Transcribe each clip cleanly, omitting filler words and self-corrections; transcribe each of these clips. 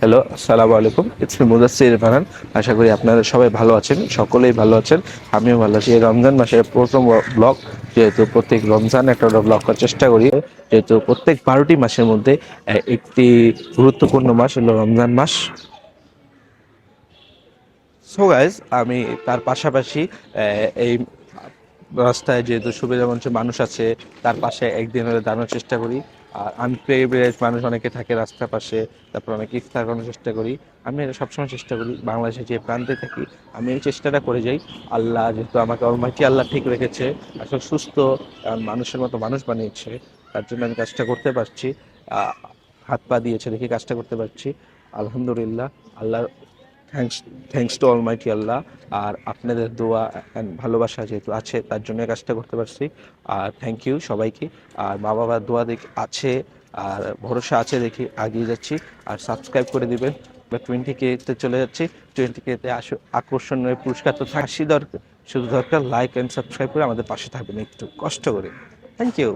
Hello, আসসালামু আলাইকুম। It's me Mudassir Farhan. আশা করি আপনারা সবাই ভালো আছেন, সকলেই ভালো আছেন। আমিও ভালো আছি। এই রমজান মাসের প্রথম ব্লগ, যেহেতু প্রত্যেক রমজান একটা ব্লগ করার চেষ্টা করি, যেহেতু প্রত্যেক 12টি মাসের মধ্যে একটি গুরুত্বপূর্ণ মাস হলো রমজান মাস। সো গাইজ, আমি তার পাশাপাশি এই রাস্তায় যেহেতু সুবিধা মঞ্চে মানুষ আছে, তার পাশে একদিন হলে দাঁড়ানোর চেষ্টা করি। আর আনপ্রিভিলেজ মানুষ অনেকে থাকে রাস্তার পাশে, তারপর অনেকে ইফতার করানোর চেষ্টা করি। আমি এটা সবসময় চেষ্টা করি, বাংলাদেশে যে প্রান্তে থাকি আমি এই চেষ্টাটা করে যাই। আল্লাহ যেহেতু আমাকে অলমাইটি আল্লাহ ঠিক রেখেছে, আসলে সুস্থ মানুষের মতো মানুষ বানিয়েছে, তার জন্য আমি কাজটা করতে পারছি। হাত পা দিয়েছে দেখে কাজটা করতে পারছি, আলহামদুলিল্লাহ। আল্লাহ থ্যাংকস, থ্যাংকস টু অলমাইটি আল্লাহ। আর আপনাদের দোয়া অ্যান্ড ভালোবাসা যেহেতু আছে, তার জন্য কাজটা করতে পারছি। আর থ্যাংক ইউ সবাইকে। আর মা বাবার দোয়া আছে, আর ভরসা আছে, দেখি এগিয়ে যাচ্ছি। আর সাবস্ক্রাইব করে দিবেন। 20K-তে চলে যাচ্ছি। 20K-তে আকর্ষণীয় পুরস্কার তো থাকছি, দরকার শুধু দরকার লাইক অ্যান্ড সাবস্ক্রাইব করে আমাদের পাশে থাকবেন একটু কষ্ট করে। Thank you.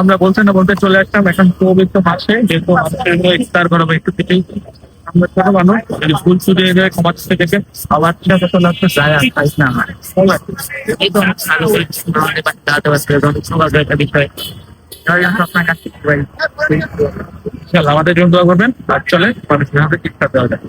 আমরা বলতে না বলতে চলে আসলাম এখন পবিত্র মাসে, যেহেতু আমাদের ইফতার করাবো একটু থেকেই। আমরা ছোট মানুষ, ফুল ছুটে ক্ষমার থেকে আবার চলে আসতে যায় আর খাইস না আমার এই তো অনেক ভালো একটা বিষয়। আপনার কাছ থেকে আমাদের জন্য দোয়া করবেন। আর চলে মানুষের হাতে ইফতার দেওয়া যায়।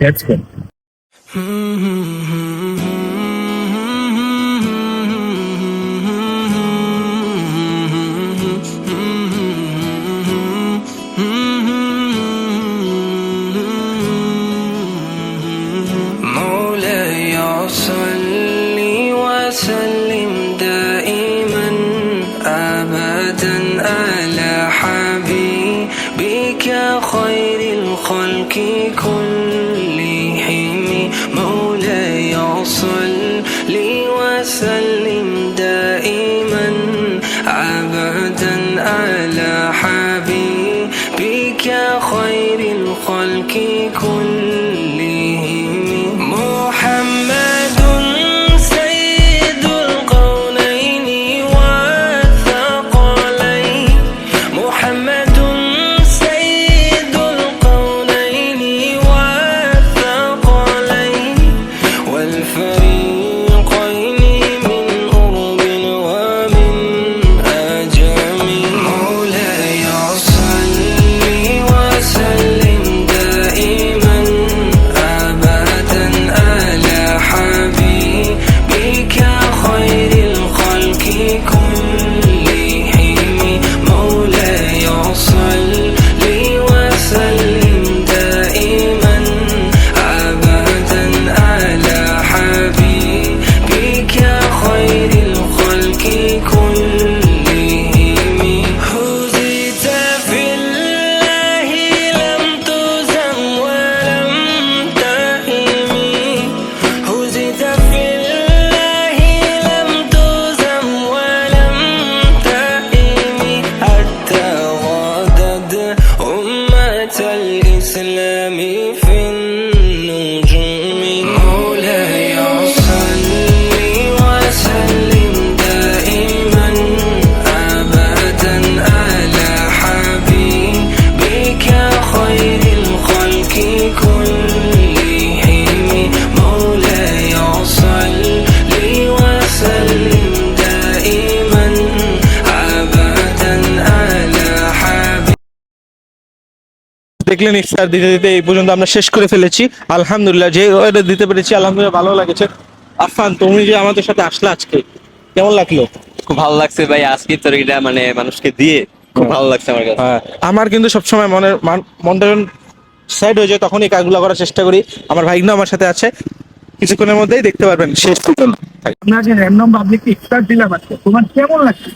وسلم دائما أبدا على حبيبك خير الخلق كلهم مولاي صل وسلم دائما أبدا على حبيبك خير الخلق كلهم محمد سيد القولين والثقلين محمد سيد القولين والثقلين والفريقين من أرب ومن أجم مولاي صل وسلم دائما أبدا على حبيبك خير الخلق كلهم مولاي صل وسلم دائما أبدا على حبيبك خير الخلق كلهم هزيت في الله لم تزم ولم تهمي هزيت في الله لم تزم ولم تهمي حتى غادت أمة الإسلام في النجوم مولاي صل وسلم دائما أبدا على حبيبك خير الخلق كلهم مولاي صل وسلم دائما أبدا على حبيبك দেখলেন, ইফতার দিতে দিতে এই পর্যন্ত আমরা শেষ করে ফেলেছি। আলহামদুলিল্লাহ, যে ওটা দিতে পেরেছি আলহামদুলিল্লাহ ভালো লাগেছে। আফান, তুমি যে আমাদের সাথে আসলে আজকে, কেমন লাগলো? খুব ভালো লাগছে ভাই, আজকে তরকারিটা মানে মানুষকে দিয়ে খুব ভালো লাগছে আমার কাছে। হ্যাঁ, আমার কিন্তু সবসময় মনটা সাইড হয়ে যায়, তখন এই কাজগুলো করার চেষ্টা করি। আমার ভাইগনা আমার সাথে আছে, কিছুক্ষণের মধ্যেই দেখতে পারবেন শেষ পর্যন্ত। আমরা যে র্যান্ডম পাবলিক ইফতার দিলাম আজকে, তোমার কেমন লাগছে?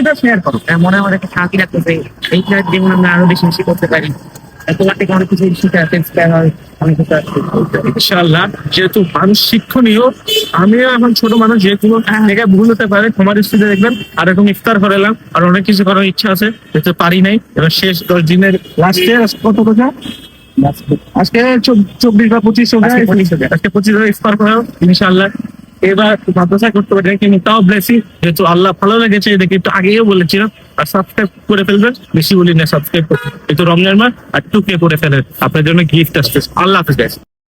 এটা শেয়ার করো। মনে আমার একটা শান্তি লাগতেছে। এই ফ্লাইট যেমন আমরা আরো বেশি বেশি করতে পারি, তোমার থেকে অনেক কিছু শিখে আছে, ইন্সপায়ার হয়, অনেক কিছু আছে। ইনশাআল্লাহ, যেহেতু মানুষ শিক্ষণীয়, আমিও এখন ছোট মানুষ, যে কোনো জায়গায় ভুল হতে পারে, তোমার স্কুলে দেখবেন আর এরকম ইফতার করালাম, আর অনেক কিছু করার ইচ্ছা আছে, যেহেতু পারি নাই। এবার শেষ 10 দিনের লাস্টে কত কথা আজকে 24 বা 25 আজকে 25 ইফতার করাও ইনশাআল্লাহ। এবার মাদ্রাসা করতে পারি না, কিন্তু তাও ব্লেসিং, যেহেতু আল্লাহ ভালো লেগেছে দেখি, একটু আগেও বলেছিলাম। আর সাবস্ক্রাইব করে ফেলবেন, বেশি বলি না সাবস্ক্রাইব করতে, একটু রমজান মাস আর 2K করে ফেলেন, আপনার জন্য গিফট আসছে। আল্লাহ হাফেজ guys।